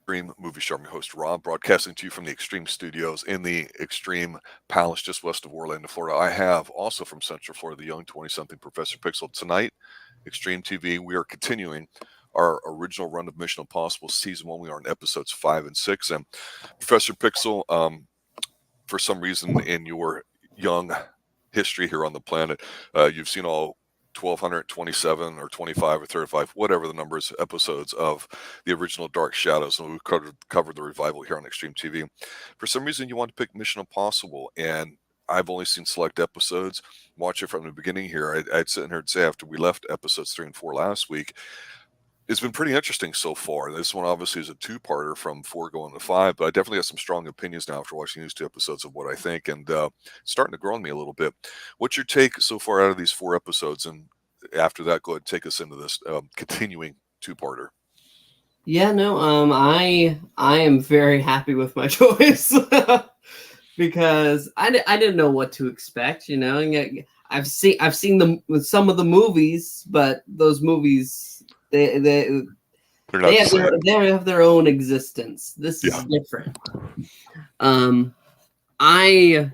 Xtreme Movie Show. I'm your host, Rob, broadcasting to you from the Xtreme Studios in the Xtreme Palace just west of Orlando, Florida. I have also from Central Florida the young 20-something Professor Pixel. Tonight, Xtreme TV, we are continuing our original run of Mission Impossible Season 1. We are in episodes 5 and 6. And Professor Pixel, for some reason in your young history here on the planet, you've seen all 1,227 or 25 or 35, whatever the numbers, episodes of the original Dark Shadows, and we've covered the revival here on Xtreme TV. For some reason, you want to pick Mission Impossible, and I've only seen select episodes. Watch it from the beginning here. I'd sit here and say after we left episodes 3 and 4 last week, it's been pretty interesting so far. This one obviously is a two-parter from 4 going to 5, but I definitely have some strong opinions now after watching these 2 episodes of what I think, and it's starting to grow on me a little bit. What's your take so far out of these 4 episodes? And after that, go ahead and take us into this continuing two-parter. Yeah, no, I am very happy with my choice because I didn't know what to expect. You know, and I've seen them with some of the movies, but those movies they have their own existence. This is different. I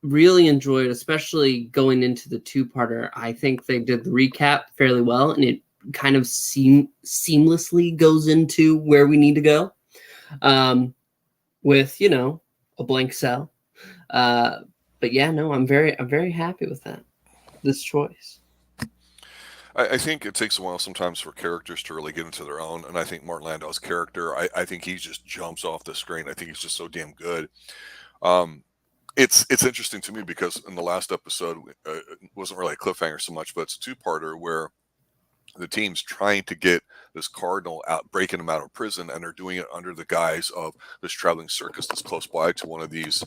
really enjoyed, especially going into the two-parter. I think they did the recap fairly well, and it kind of seamlessly goes into where we need to go, with a blank cell. But yeah, no, I'm very happy with this choice. I think it takes a while sometimes for characters to really get into their own, and I think Martin Landau's character, I think he just jumps off the screen. I think he's just so damn good. It's interesting to me because in the last episode, it wasn't really a cliffhanger so much, but it's a two-parter where the team's trying to get this cardinal out, breaking him out of prison, and they're doing it under the guise of this traveling circus that's close by to one of these,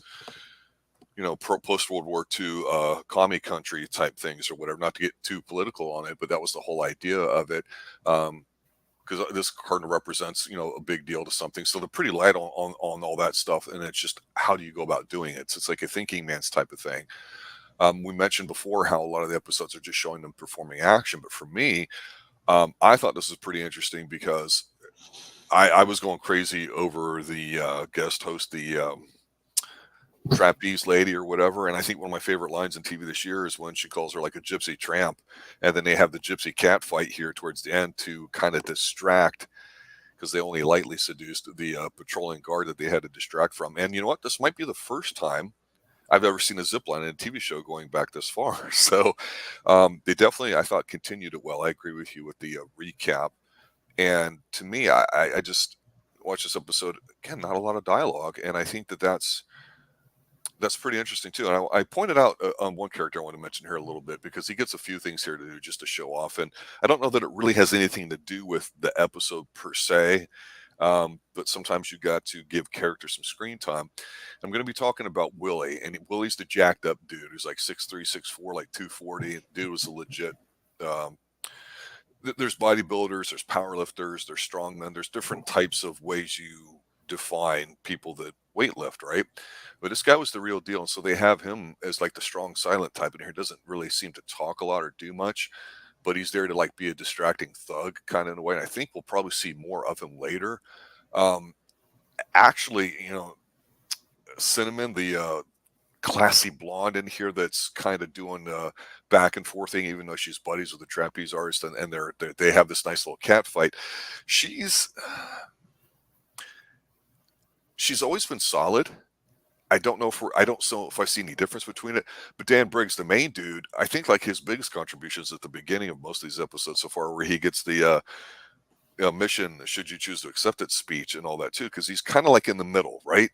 post World War II commie country type things or whatever. Not to get too political on it, but that was the whole idea of it. Because this cardinal represents, a big deal to something. So they're pretty light on all that stuff, and it's just how do you go about doing it? So it's like a thinking man's type of thing. We mentioned before how a lot of the episodes are just showing them performing action, but for me, I thought this was pretty interesting because I was going crazy over the guest host, the trapeze lady or whatever, and I think one of my favorite lines in TV this year is when she calls her like a gypsy tramp, and then they have the gypsy cat fight here towards the end to kind of distract, because they only lightly seduced the patrolling guard that they had to distract from. And you know what? This might be the first time I've ever seen a zipline in a TV show going back this far. So they definitely, I thought, continued it well. I agree with you with the recap. And to me, I just watched this episode, again, not a lot of dialogue, and I think that's pretty interesting too. And I pointed out on one character I want to mention here a little bit because he gets a few things here to do just to show off. And I don't know that it really has anything to do with the episode per se, but sometimes you got to give characters some screen time. I'm going to be talking about Willie, and Willie's the jacked up dude who's like 6'3", 6'4", like 240. Dude was a legit. There's bodybuilders, there's powerlifters, there's strongmen, there's different types of ways you define people that weightlift, right? But this guy was the real deal, and so they have him as like the strong silent type in here. Doesn't really seem to talk a lot or do much, but he's there to like be a distracting thug kind of in a way, and I think we'll probably see more of him later. Actually, Cinnamon, the classy blonde in here that's kind of doing back and forth thing, even though she's buddies with the trapeze artist, and they have this nice little cat fight. She's always been solid. I don't know if I see any difference between it. But Dan Briggs, the main dude, I think like his biggest contributions at the beginning of most of these episodes so far, where he gets the mission, should you choose to accept it speech and all that too, because he's kind of like in the middle, right?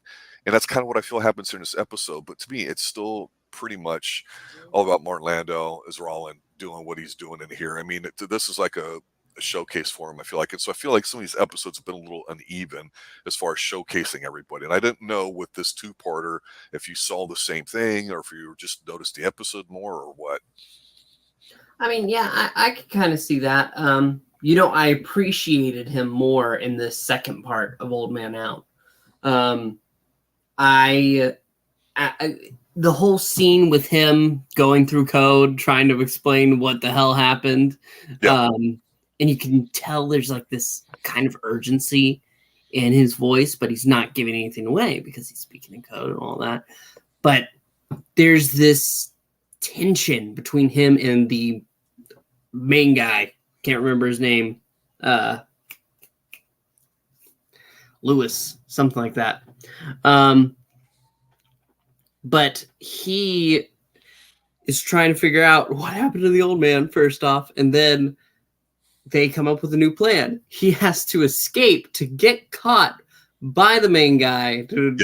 And that's kind of what I feel happens in this episode. But to me, it's still pretty much all about Martin Landau as Roland doing what he's doing in here. I mean, this is like a showcase for him, I feel like. And so I feel like some of these episodes have been a little uneven as far as showcasing everybody. And I didn't know with this two-parter if you saw the same thing or if you just noticed the episode more or what. I mean, yeah, I could kind of see that. I appreciated him more in this second part of Old Man Out. The whole scene with him going through code, trying to explain what the hell happened. Yeah. And you can tell there's like this kind of urgency in his voice, but he's not giving anything away because he's speaking in code and all that. But there's this tension between him and the main guy. Can't remember his name. Lewis, something like that. But he is trying to figure out what happened to the old man first off, and then they come up with a new plan. He has to escape to get caught by the main guy to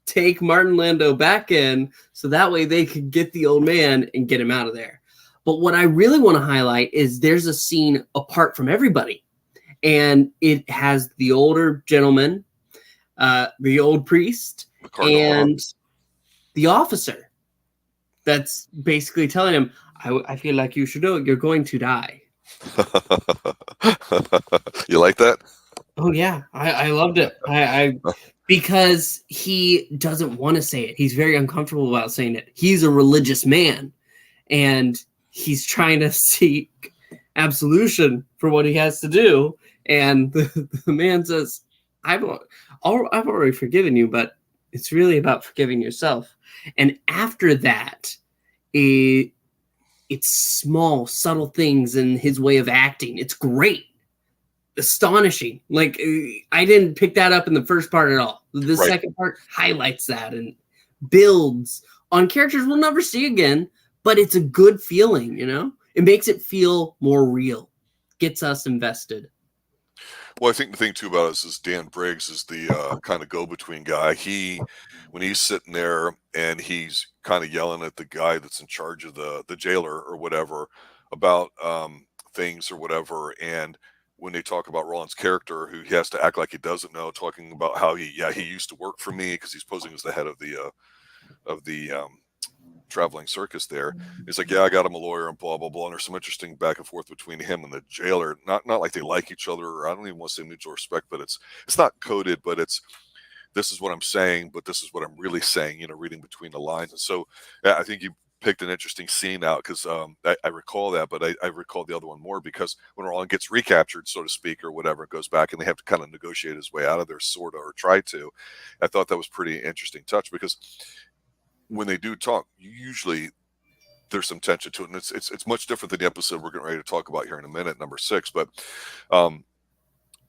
take Martin Landau back in, so that way they could get the old man and get him out of there. But what I really want to highlight is there's a scene apart from everybody, and it has the older gentleman, the old priest, and the officer that's basically telling him, I feel like you should know you're going to die. You like that? Oh yeah, I loved it. I because he doesn't want to say it. He's very uncomfortable about saying it. He's a religious man, and he's trying to seek absolution for what he has to do. And the man says, I've already forgiven you, but it's really about forgiving yourself. And after that, it's small, subtle things in his way of acting. It's great. Astonishing. Like, I didn't pick that up in the first part at all. The second part highlights that and builds on characters we'll never see again, but it's a good feeling, you know? It makes it feel more real. Gets us invested. Well, I think the thing too about it is Dan Briggs is the kind of go-between guy. When he's sitting there and he's kind of yelling at the guy that's in charge of the jailer or whatever about things or whatever, and when they talk about Roland's character, who he has to act like he doesn't know, talking about how he used to work for me because he's posing as the head of the traveling circus there. He's like, yeah, I got him a lawyer and blah blah blah. And there's some interesting back and forth between him and the jailer. Not like they like each other, or I don't even want to say mutual respect, but it's not coded, but it's this is what I'm saying, but this is what I'm really saying. You know, reading between the lines. And so I think you picked an interesting scene out because I recall that, but I recall the other one more because when Roland gets recaptured, so to speak, or whatever, goes back and they have to kind of negotiate his way out of there, sort of, or try to. I thought that was pretty interesting touch because when they do talk, usually there's some tension to it, and it's much different than the episode we're getting ready to talk about here in a minute, number 6. But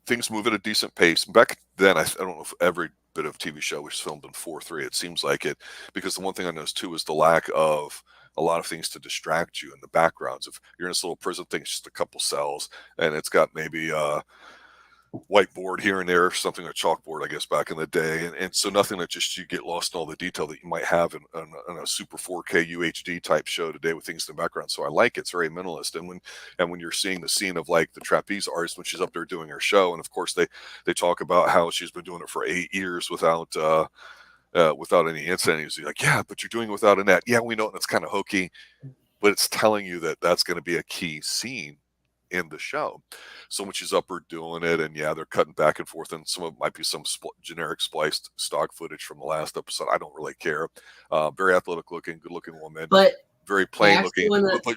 things move at a decent pace. Back then, I don't know if every bit of TV show was filmed in 4:3. It seems like it, because the one thing I noticed too is the lack of a lot of things to distract you in the backgrounds. If you're in this little prison thing, it's just a couple cells, and it's got maybe whiteboard here and there, something, a chalkboard, I guess, back in the day, and so nothing that just you get lost in all the detail that you might have in a super 4K UHD type show today with things in the background. So I like it. It's very minimalist. And when you're seeing the scene of like the trapeze artist when she's up there doing her show, and of course they talk about how she's been doing it for 8 years without any incident. He's like, yeah, but you're doing it without a net. Yeah, we know, and it's kind of hokey, but it's telling you that that's going to be a key scene in the show. So when she's up there doing it, and yeah, they're cutting back and forth, and some of it might be some generic spliced stock footage from the last episode. I don't really care. Very athletic looking, good looking woman, but very plain looking.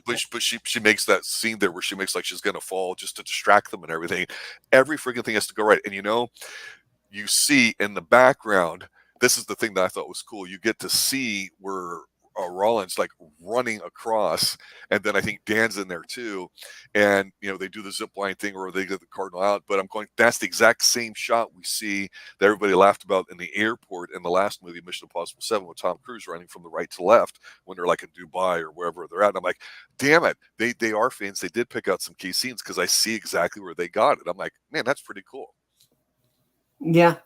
But she makes that scene there where she makes like she's gonna fall just to distract them and everything. Every freaking thing has to go right. And you see in the background, this is the thing that I thought was cool. You get to see where Rollins like running across, and then I think Dan's in there too, and they do the zip line thing or they get the cardinal out, but I'm going, that's the exact same shot we see that everybody laughed about in the airport in the last movie, Mission Impossible 7, with Tom Cruise running from the right to left when they're like in Dubai or wherever they're at. And I'm like, damn it, they are fans. They did pick out some key scenes because I see exactly where they got it. I'm like, man, that's pretty cool. Yeah.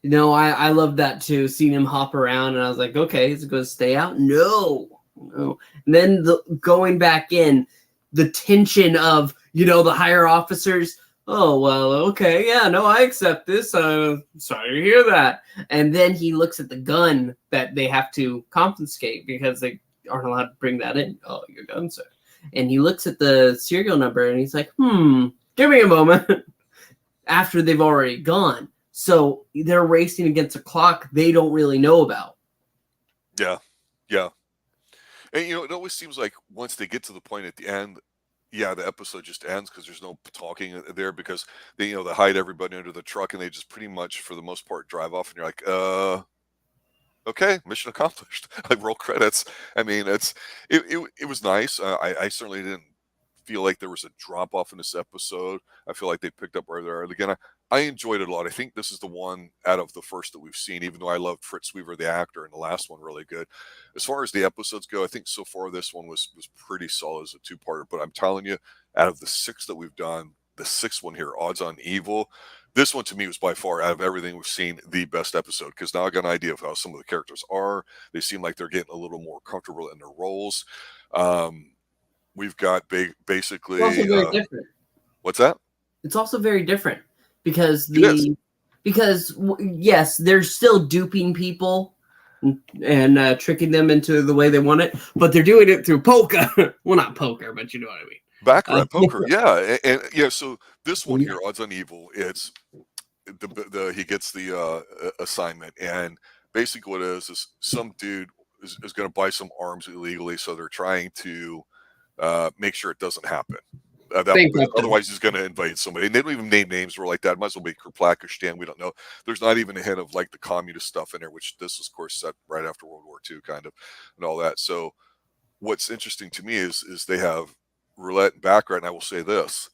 I love that too, seeing him hop around, and I was like, okay, is it going to stay out? No. And then going back in, the tension of, the higher officers, oh, well, okay, yeah, no, I accept this. Sorry to hear that. And then he looks at the gun that they have to confiscate because they aren't allowed to bring that in. Oh, your gun, sir. And he looks at the serial number, and he's like, give me a moment. After they've already gone. So they're racing against a clock they don't really know about. Yeah. And, it always seems like once they get to the point at the end, yeah, the episode just ends because there's no talking there because they they hide everybody under the truck and they just pretty much for the most part drive off and you're like, okay, mission accomplished. I roll credits. I mean, it was nice. I certainly didn't feel like there was a drop off in this episode. I feel like they picked up where they are. Again, I enjoyed it a lot. I think this is the one out of the first that we've seen, even though I loved Fritz Weaver, the actor, and the last one really good. As far as the episodes go, I think so far this one was pretty solid as a two-parter. But I'm telling you, out of the 6 that we've done, the 6th one here, Odds on Evil, this one to me was by far out of everything we've seen the best episode because now I got an idea of how some of the characters are. They seem like they're getting a little more comfortable in their roles. We've got basically It's also very different. What's that? It's also very different because It is. yes, they're still duping people and tricking them into the way they want it, but they're doing it through poker. Well, not poker, but you know what I mean. Baccarat poker, yeah, and yeah. So this one here, Odds on Evil, it's the he gets the assignment, and basically what it is some dude is going to buy some arms illegally, so they're trying to make sure it doesn't happen. Otherwise, he's going to invade somebody. And they don't even name names or like that. It might as well be Kerplakistan. We don't know. There's not even a hint of like the communist stuff in there, which this is, of course, set right after World War II, kind of, and all that. So, what's interesting to me is they have roulette and baccarat. And I will say this: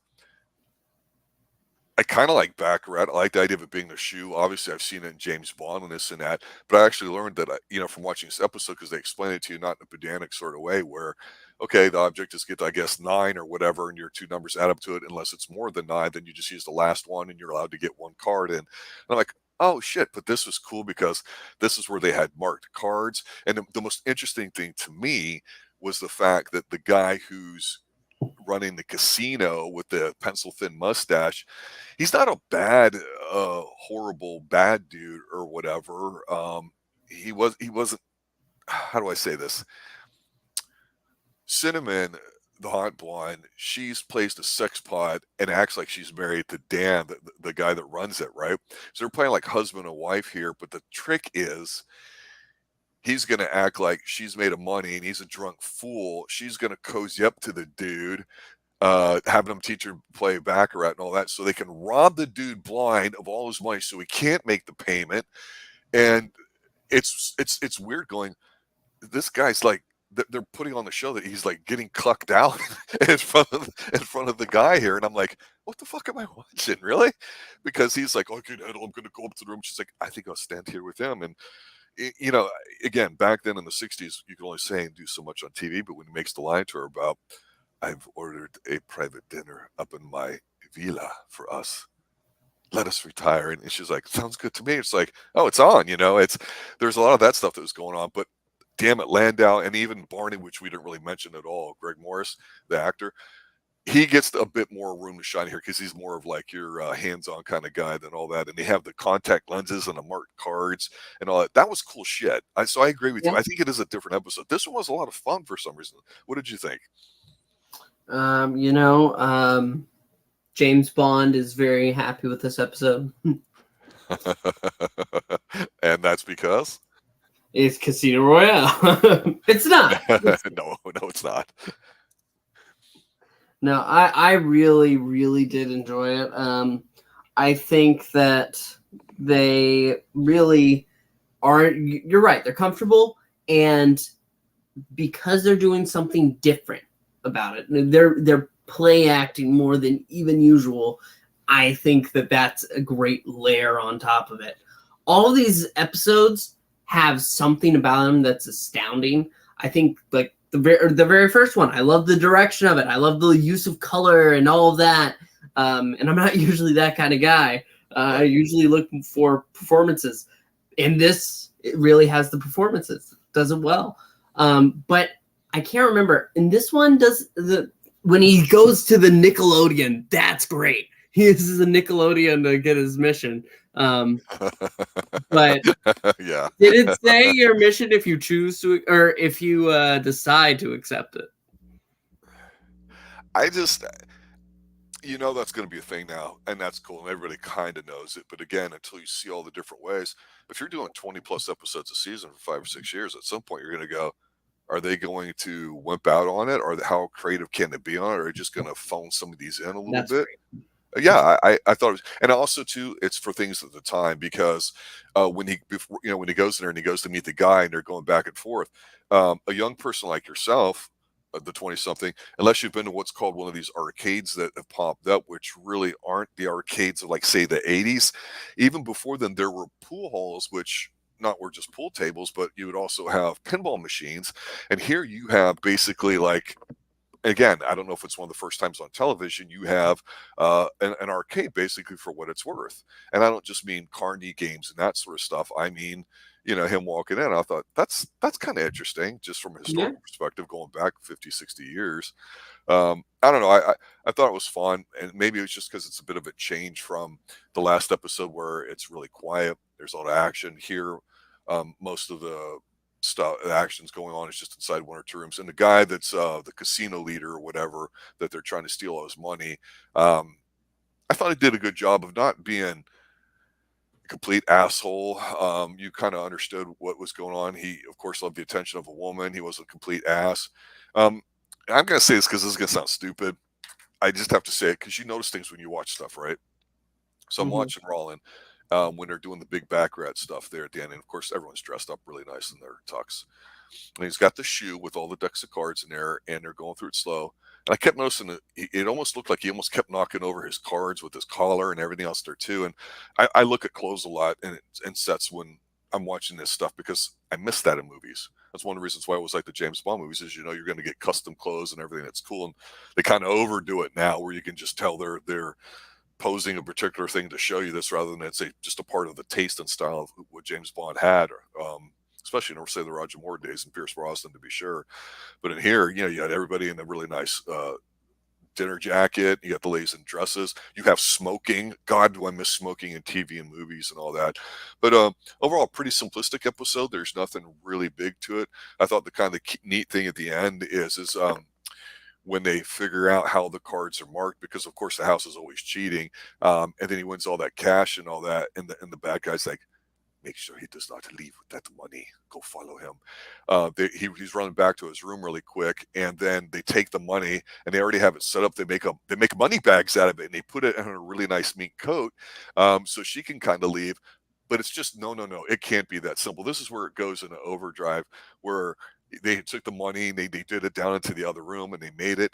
I kind of like Baccarat. I like the idea of it being the shoe. Obviously, I've seen it in James Bond and this and that, but I actually learned that, from watching this episode because they explain it to you not in a pedantic sort of way where, okay, the object is get, I guess, 9 or whatever, and your 2 numbers add up to it. Unless it's more than 9, then you just use the last one and you're allowed to get 1 card in. And I'm like, oh shit, but this was cool because this is where they had marked cards. And the most interesting thing to me was the fact that the guy who's running the casino with the pencil thin mustache, he's not a bad horrible bad dude or whatever. He wasn't, how do I say this? Cinnamon, the hot blonde, she's placed a sex pot and acts like she's married to Dan, the guy that runs it, right? So they're playing like husband and wife here, but the trick is he's going to act like she's made of money and he's a drunk fool. She's going to cozy up to the dude, having him teach her play Baccarat and all that so they can rob the dude blind of all his money so he can't make the payment. And it's weird going, this guy's like, they're putting on the show that he's like getting clucked out in front of the guy here, and I'm like, what the fuck am I watching, really? Because he's like, oh, good, I'm going to go up to the room. She's like, I think I'll stand here with him. And again, back then in the 60s, you could only say and do so much on TV, but when he makes the line to her about, I've ordered a private dinner up in my villa for us. Let us retire. And she's like, sounds good to me. It's like, oh, it's on, there's a lot of that stuff that was going on, but damn it, Landau and even Barney, which we didn't really mention at all, Greg Morris, the actor, he gets a bit more room to shine here because he's more of like your hands-on kind of guy than all that. And they have the contact lenses and the marked cards and all that. That was cool shit. So I agree with you. I think it is a different episode. This one was a lot of fun for some reason. What did you think? James Bond is very happy with this episode. And that's because? It's Casino Royale. It's not. No, it's not. No, I really, really did enjoy it. I think that they really are. You're right. They're comfortable, and because they're doing something different about it, they're play acting more than even usual. I think that's a great layer on top of it. All of these episodes have something about them that's astounding. I think like the very first one, I love the direction of it. I love the use of color and all of that. And I'm not usually that kind of guy. I usually look for performances. And this, it really has the performances. Does it well. But I can't remember. And this one when he goes to the Nickelodeon, that's great. He uses a Nickelodeon to get his mission. But yeah. Did it say your mission if you choose to, or if you decide to accept it? I just, that's going to be a thing now, and that's cool, and everybody kind of knows it. But again, until you see all the different ways, if you're doing 20 plus episodes a season for 5 or 6 years, at some point you're going to go, Are they going to wimp out on it, or how creative can it be on it, or are they just going to phone some of these in a little That's bit? great. Yeah, I thought it was, and also too, it's for things at the time because when he before, when he goes in there and he goes to meet the guy and they're going back and forth, a young person like yourself, the 20 something, unless you've been to what's called one of these arcades that have popped up, which really aren't the arcades of like say the 80s. Even before then, there were pool halls which not were just pool tables, but you would also have pinball machines. And here you have basically like, again, I don't know if it's one of the first times on television you have an arcade basically for what it's worth. And I don't just mean carny games and that sort of stuff. I mean, him walking in. I thought that's kind of interesting, just from a Yeah. historical perspective, going back 50, 60 years. I don't know. I thought it was fun, and maybe it was just because it's a bit of a change from the last episode where it's really quiet. There's a lot of action here. Most of the stuff, the action's going on is just inside one or two rooms. And the guy that's the casino leader or whatever that they're trying to steal all his money, I thought he did a good job of not being a complete asshole. You kind of understood what was going on. He, of course, loved the attention of a woman. He wasn't a complete ass. Um, I'm going to say this because this is going to sound stupid. I just have to say it because you notice things when you watch stuff, right? So I'm Hmm. watching Rollin when they're doing the big Baccarat stuff there at the end. And of course, everyone's dressed up really nice in their tux. And he's got the shoe with all the decks of cards in there, and they're going through it slow. And I kept noticing that it almost looked like he almost kept knocking over his cards with his collar and everything else there too. And I look at clothes a lot and sets when I'm watching this stuff because I miss that in movies. That's one of the reasons why I always like the James Bond movies is you're going to get custom clothes and everything that's cool. And they kind of overdo it now where you can just tell they're posing a particular thing to show you this rather than it's just a part of the taste and style of what James Bond had. Especially in, say, the Roger Moore days and Pierce Brosnan, to be sure. But in here, you had everybody in a really nice dinner jacket. You got the ladies in dresses. You have smoking. God, do I miss smoking in TV and movies and all that. But overall, pretty simplistic episode. There's nothing really big to it. I thought the kind of neat thing at the end is when they figure out how the cards are marked, because of course the house is always cheating, and then he wins all that cash and all that, and the bad guy's like, make sure he does not leave with that money. Go follow him. He's running back to his room really quick, and then they take the money, and they already have it set up. They make money bags out of it, and they put it in a really nice mink coat, so she can kind of leave. But it's just no, no, no. It can't be that simple. This is where it goes into overdrive, where they took the money and they did it down into the other room, and they made it.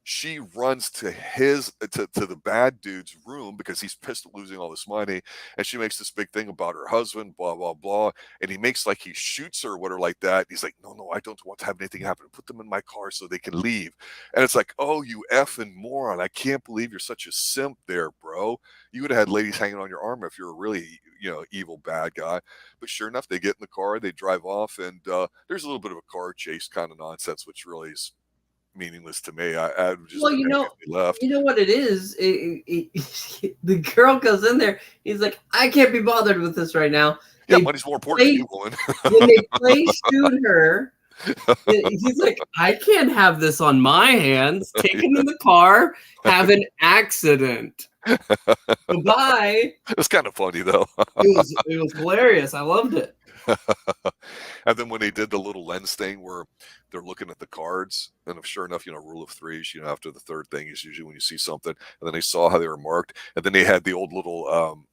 She runs to to the bad dude's room because he's pissed at losing all this money, and she makes this big thing about her husband, blah blah blah, and he makes like he shoots her or whatever like that. He's like, no, no, I don't want to have anything happen. Put them in my car so they can leave. And it's like, oh, you effing moron! I can't believe you're such a simp, there, bro. You would have had ladies hanging on your arm if you're a really evil bad guy. But sure enough, they get in the car, they drive off, and there's a little bit of a car chase kind of nonsense, which really is meaningless to me. I would just Well, been happy if they left. you know what it is. The girl goes in there. He's like, I can't be bothered with this right now. Yeah, They money's more important to play you, woman. when they play shoot her. He's like, I can't have this on my hands. Take him in the car. Have an accident. Goodbye. It's kind of funny though. It was hilarious. I loved it. And then when they did the little lens thing where they're looking at the cards, and sure enough, rule of threes, after the third thing is usually when you see something, and then they saw how they were marked, and then they had the old little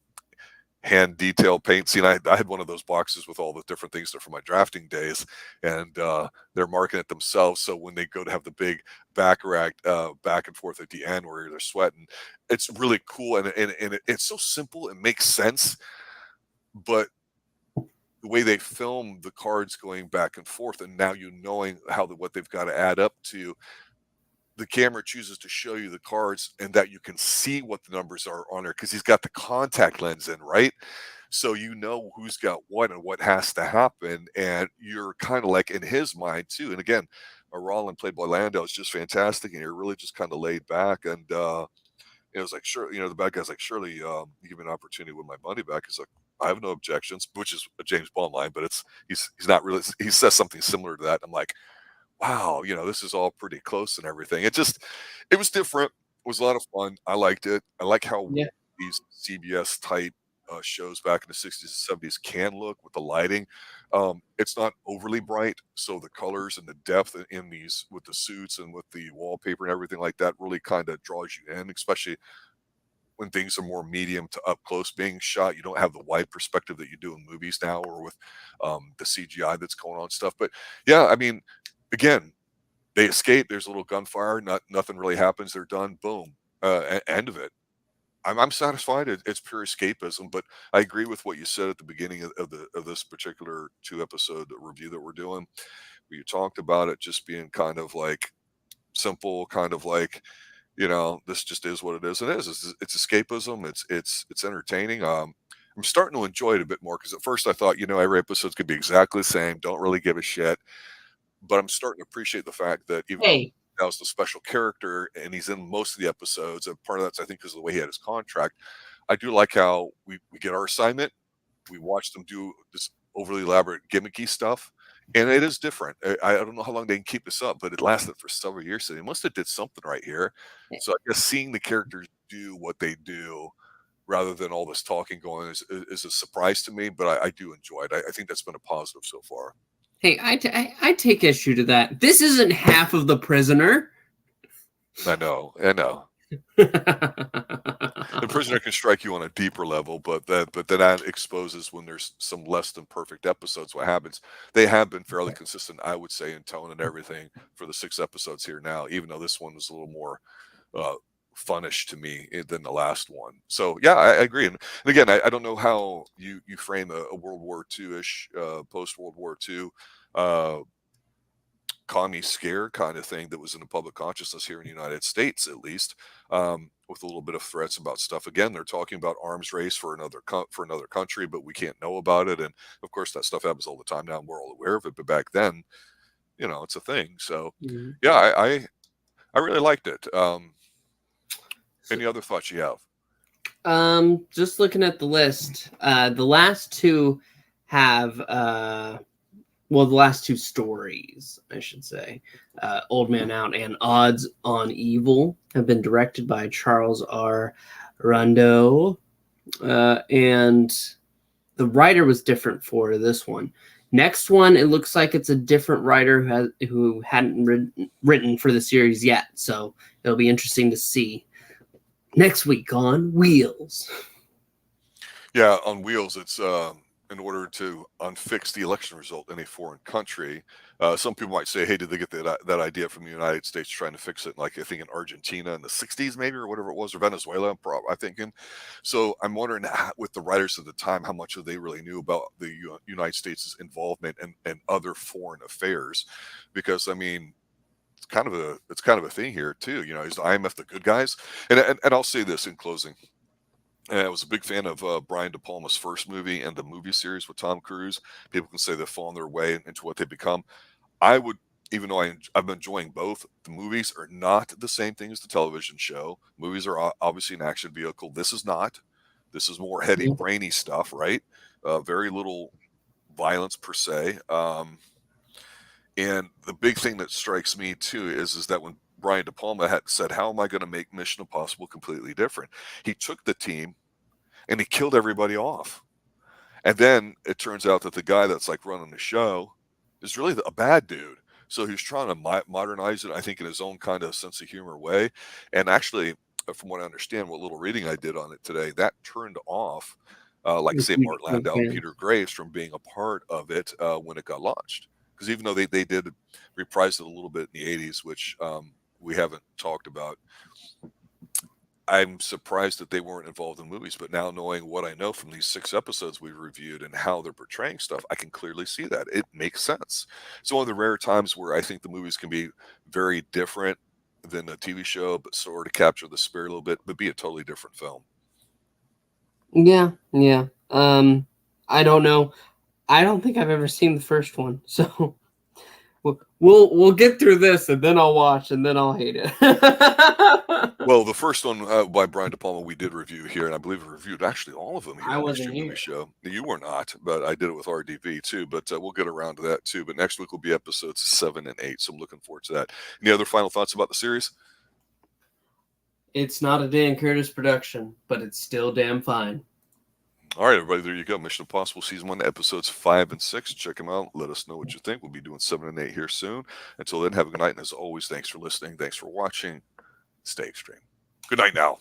hand detail paint scene. I had one of those boxes with all the different things that from my drafting days, and they're marking it themselves. So when they go to have the big Baccarat back and forth at the end where they're sweating, it's really cool, and it's so simple. It makes sense, but the way they film the cards going back and forth, and now knowing what they've got to add up to, the camera chooses to show you the cards and that you can see what the numbers are on there because he's got the contact lens in, right? So who's got what and what has to happen, and you're kind of like in his mind too. And again, Roland played by Landau is just fantastic, and you're really just kind of laid back. And it was like, sure, the bad guy's like, surely you give me an opportunity to win my money back. He's like, I have no objections, which is a James Bond line, but he's not really. He says something similar to that. I'm like, wow, this is all pretty close and everything. It was different. It was a lot of fun. I liked it. I like how Yeah. these CBS type shows back in the 60s and 70s can look with the lighting. It's not overly bright, so the colors and the depth in these with the suits and with the wallpaper and everything like that really kind of draws you in, especially when things are more medium to up close being shot. You don't have the wide perspective that you do in movies now, or with the CGI that's going on and stuff. But yeah, I mean, again, they escape. There's a little gunfire. Nothing really happens. They're done. Boom. End of it. I'm satisfied. It's pure escapism. But I agree with what you said at the beginning of this particular 2 episode review that we're doing, where you talked about it just being kind of like simple, kind of like, this just is what it is. It is. It's escapism. It's entertaining. I'm starting to enjoy it a bit more, because at first I thought, every episode's gonna be exactly the same. Don't really give a shit. But I'm starting to appreciate the fact that even though Hey, that was the special character and he's in most of the episodes, and part of that's I think because of the way he had his contract, I do like how we get our assignment, we watch them do this overly elaborate gimmicky stuff, and it is different. I don't know how long they can keep this up, but it lasted for several years, so they must have did something right here. So I guess seeing the characters do what they do rather than all this talking going is a surprise to me, but I do enjoy it. I think that's been a positive so far. hey, I take issue to that. This isn't half of The Prisoner. I know. The prisoner can strike you on a deeper level, but then that exposes when there's some less than perfect episodes what happens. They have been fairly consistent, I would say, in tone and everything for the 6 episodes here now, even though this one was a little more uh, funnish to me than the last one. So yeah, I agree. And again, I don't know how you frame a World War II-ish, post World War II. Uh, Commie scare kind of thing that was in the public consciousness here in the United States, at least, with a little bit of threats about stuff. Again, they're talking about arms race for another country, but we can't know about it. And of course, that stuff happens all the time now, and we're all aware of it. But back then, it's a thing. So Mhm. yeah, I really liked it. Any other thoughts you have? Just looking at the list, the last two have well, the last two stories, I should say, Old Man Out and Odds on Evil, have been directed by Charles R. Rondeau, and the writer was different for this one. Next one, it looks like it's a different writer who hadn't written for the series yet, so it'll be interesting to see. Next week on Wheels. Yeah, on Wheels, it's in order to unfix the election result in a foreign country. Some people might say, hey, did they get that idea from the United States trying to fix it, like I think in Argentina in the 60s, maybe, or whatever it was, or Venezuela, I'm thinking. So I'm wondering with the writers at the time, how much of they really knew about the United States' involvement and other foreign affairs. Because, I mean, it's kind of a thing here too. Is the IMF the good guys? And I'll say this in closing. And I was a big fan of Brian De Palma's first movie and the movie series with Tom Cruise. People can say they've fallen their way into what they become. I would, even though I've been enjoying both, the movies are not the same thing as the television show. Movies are obviously an action vehicle. This is not. This is more heady, brainy stuff, right? Very little violence per se. And the big thing that strikes me too is that when Brian De Palma had said, "How am I going to make Mission Impossible completely different?" He took the team and he killed everybody off. And then it turns out that the guy that's like running the show is really a bad dude. So he was trying to modernize it, I think, in his own kind of sense of humor way. And actually, from what I understand, what little reading I did on it today, that turned off, like say, Mark Landau and Peter Graves from being a part of it when it got launched. Because even though they did reprise it a little bit in the 80s, which we haven't talked about, I'm surprised that they weren't involved in movies. But now knowing what I know from these 6 episodes we've reviewed and how they're portraying stuff, I can clearly see that. It makes sense. It's one of the rare times where I think the movies can be very different than the TV show, but sort of capture the spirit a little bit, but be a totally different film. Yeah. I don't know. I don't think I've ever seen the first one, so we'll get through this, and then I'll watch, and then I'll hate it. Well, the first one by Brian De Palma we did review here, and I believe we reviewed actually all of them here I on the wasn't Extreme here. Movie Show. You were not, but I did it with RDV too. But we'll get around to that too. But next week will be episodes 7 and 8, so I'm looking forward to that. Any other final thoughts about the series? It's not a Dan Curtis production, but it's still damn fine. All right, everybody, there you go. Mission Impossible Season 1, episodes 5 and 6. Check them out. Let us know what you think. We'll be doing 7 and 8 here soon. Until then, have a good night. And as always, thanks for listening. Thanks for watching. Stay extreme. Good night now.